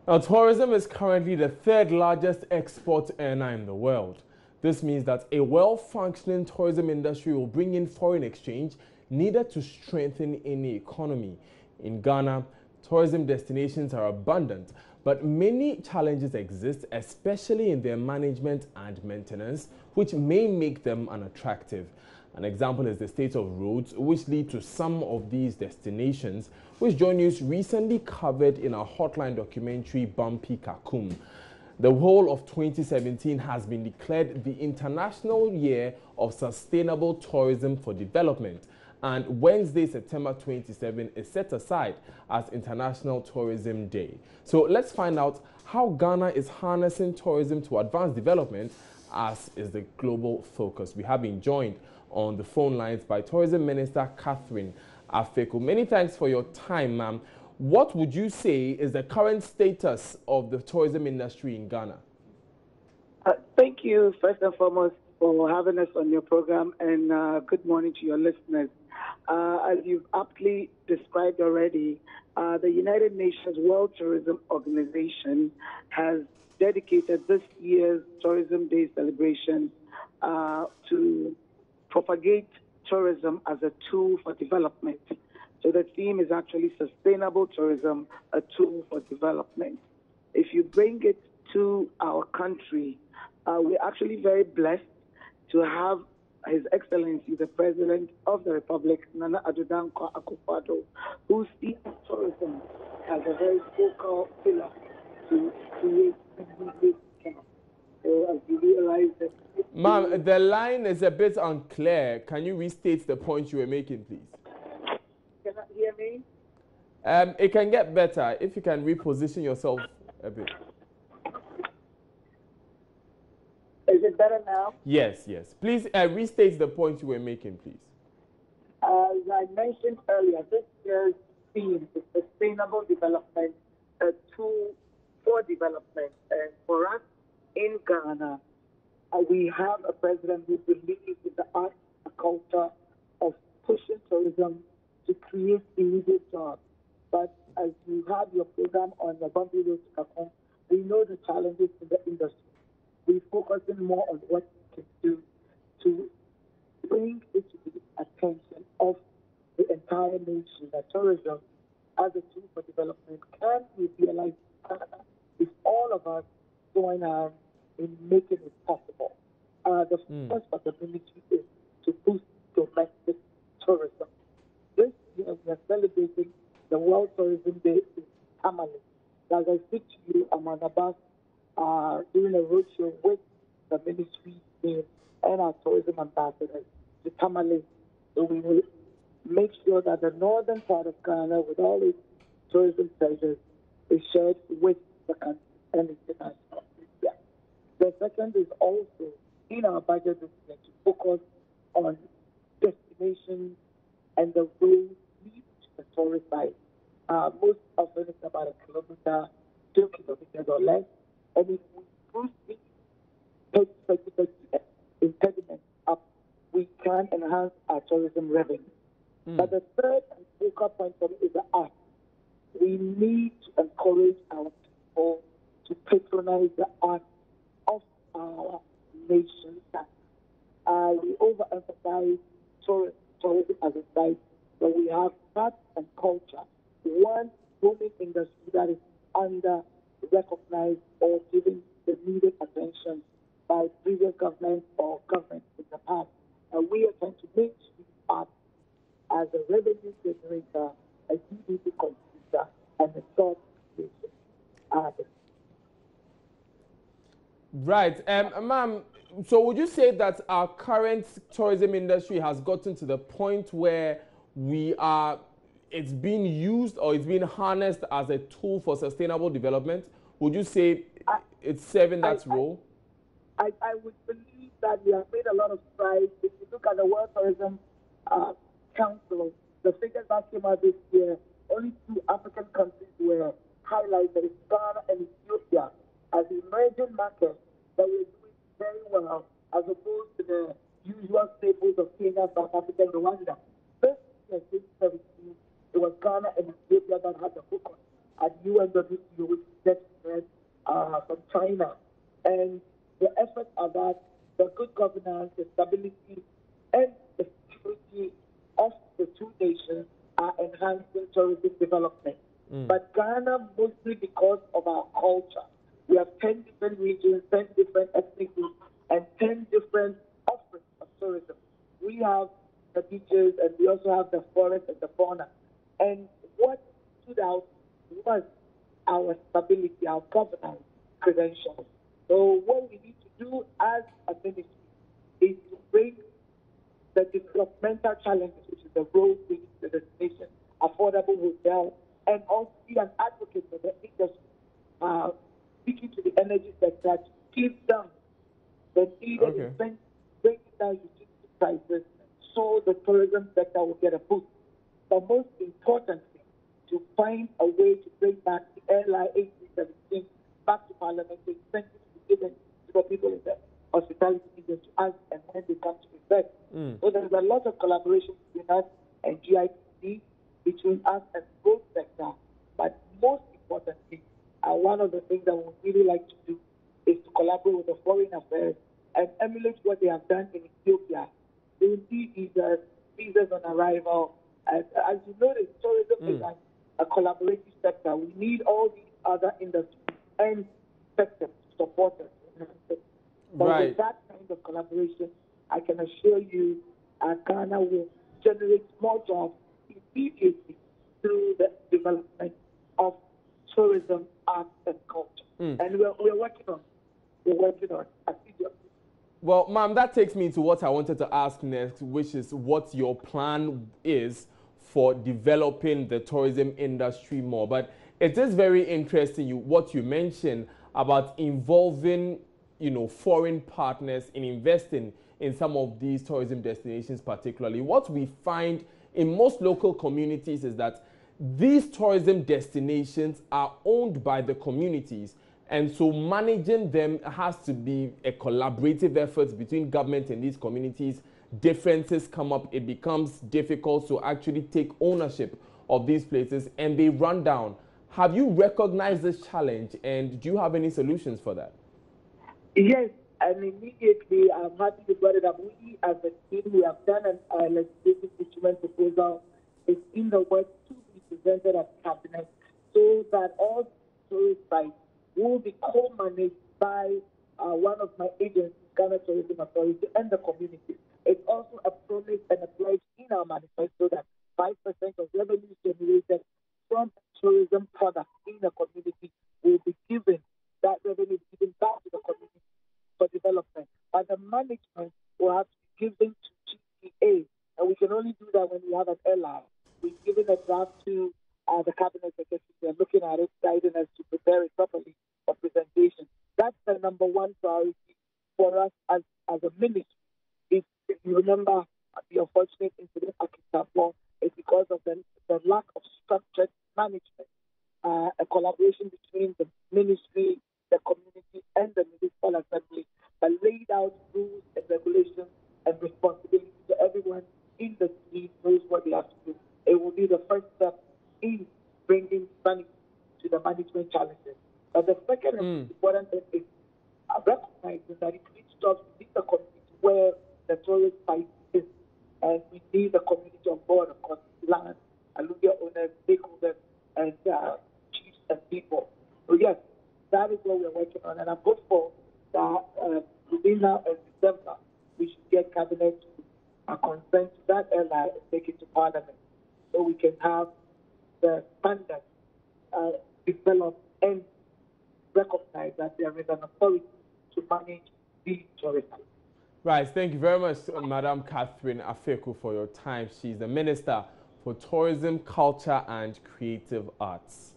Now, tourism is currently the third largest export earner in the world. This means that a well-functioning tourism industry will bring in foreign exchange needed to strengthen any economy. In Ghana, tourism destinations are abundant, but many challenges exist, especially in their management and maintenance, which may make them unattractive. An example is the state of roads, which lead to some of these destinations, which Joy News recently covered in our Hotline documentary, Bumpy Kakum. The whole of 2017 has been declared the International Year of Sustainable Tourism for Development, and Wednesday, September 27, is set aside as International Tourism Day. So let's find out how Ghana is harnessing tourism to advance development, as is the global focus. We have been joined on the phone lines by Tourism Minister Catherine Afeku. Many thanks for your time, ma'am. What would you say is the current status of the tourism industry in Ghana? Thank you, first and foremost, for having us on your program, and good morning to your listeners. As you've aptly described already, the United Nations World Tourism Organization has dedicated this year's Tourism Day celebration to propagate tourism as a tool for development. So the theme is actually sustainable tourism, a tool for development. If you bring it to our country, we're actually very blessed to have His Excellency, the President of the Republic, Nana Addo Dankwa Akufo-Addo, who sees tourism as a very focal pillar to create immediate change. So as you realize that... Ma'am, the line is a bit unclear. Can you restate the point you were making, please? Can you hear me? It can get better if you can reposition yourself a bit. Is it better now? Yes. Please restate the point you were making, please. As I mentioned earlier, this year's theme is sustainable development, a tool for development. And for us in Ghana, we have a president who believes in the art and culture of pushing tourism to create immediate jobs. But as you have your program on the Bumpy Road to Kakum, we know the challenges in the industry. We're focusing more on what we can do to bring it to the attention of the entire nation that tourism as a tool for development can be realized in Canada if all of us join hands in making it possible. The first possibility is to boost domestic tourism. This year we are celebrating the World Tourism Day in Tamale. As I speak to you, I'm on a bus doing a roadshow with the ministry team and our tourism ambassadors to Tamale. So we will make sure that the northern part of Ghana, with all its tourism treasures, is shared with the country and international media. The second is also in our budget this year to focus on destinations and the roads lead to the tourist site. Most often it's about a kilometer, 2 kilometers or less. And if we push these impediments up, we can enhance our tourism revenue. But the third and focal point for me is the art. We need to encourage our people to patronize the art of our nation. We overemphasize tourism as a site, but we have art and culture, one booming industry that is under recognized or given the needed attention by previous governments or governments in the past. And we are trying to make art as a revenue generator, a GDP contributor, and a job creation. Right. Ma'am, so would you say that our current tourism industry has gotten to the point where it's being used or it's being harnessed as a tool for sustainable development? Would you say it's serving that role? I would believe that we have made a lot of strides. If you look at the World Tourism Council, the figures that came out this year, only 2 African countries were highlighted, Ghana and Ethiopia, as emerging markets that were doing very well, as opposed to the usual staples of Kenya, South Africa, and Rwanda. This year, 2017, it was Ghana and Ethiopia that had the focus at UNWTO, which is China. And the efforts are that the good governance, the stability, and the security of the two nations are enhancing tourism development. But Ghana, mostly because of our culture, we have 10 different regions, 10 different ethnic groups, and 10 different offerings of tourism. We have the beaches, and we also have the forest and the fauna. And what stood out was our stability, our governance credentials. So what we need to do as a ministry is to bring the developmental challenges, which is the road, which is the destination, affordable hotel, and also be an advocate for the industry, speaking to the energy sector to give them the needed bringing down utility prices so the tourism sector will get a boost. But most importantly, to find a way to bring back the airline 1817 back to Parliament, the incentives to be given to the people in the hospitality industry as and when they come to invest. So there's a lot of collaboration between us and GIPC, between us and both sector. But most importantly, one of the things that we would really like to do is to collaborate with the Foreign Affairs and emulate what they have done in Ethiopia. They will see visas on arrival. As you know, the tourism is a collaborative sector. We need all these other industries and sectors to support us. But with that kind of collaboration, I can assure you Ghana will generate more jobs immediately through the development of tourism, arts, and culture. And we're working on it. Well, ma'am, that takes me to what I wanted to ask next, which is what your plan is for developing the tourism industry more. But it is very interesting what you mentioned about involving, foreign partners in investing in some of these tourism destinations particularly. What we find in most local communities is that these tourism destinations are owned by the communities, and so managing them has to be a collaborative effort between government and these communities. Differences come up, it becomes difficult to actually take ownership of these places, and they run down. Have you recognized this challenge, and do you have any solutions for that? Yes, and immediately I'm happy you brought it up. We as a team, we have done a legislative instrument proposal. It's in the works to be presented at cabinet so that all tourist sites will be co-managed by one of my agencies, Ghana Tourism Authority, and the community. It's also a promise and a pledge in our manifesto that 5% of revenues generated from tourism products in the community will be given, that revenue is given back to the community for development. But the management will have to be given to GPA, and we can only do that when we have an airline. We've given a draft to the cabinet secretary. They're looking at it, guiding us to prepare it properly for presentation. That's the number one priority for us as a ministry. If you remember the unfortunate incident at Kitapon, it's because of the lack of structured management, a collaboration between the ministry, the community, and the municipal assembly that laid out rules and regulations and responsibilities so everyone in the city knows what they have to do. It will be the first step in bringing sanity to the management challenges. But the second important thing is recognizing that it needs jobs in the community where the tourist site is. And we need the community on board, of course, land, alluvial owners, stakeholders, and chiefs and people. So yes, that is what we're working on. And I'm hopeful that within now and December, we should get cabinet consent to that airline and take it to Parliament so we can have the standards developed and recognize that there is an authority to manage these tourists. Right, thank you very much, Madam Catherine Afeku, for your time. She's the Minister for Tourism, Culture and Creative Arts.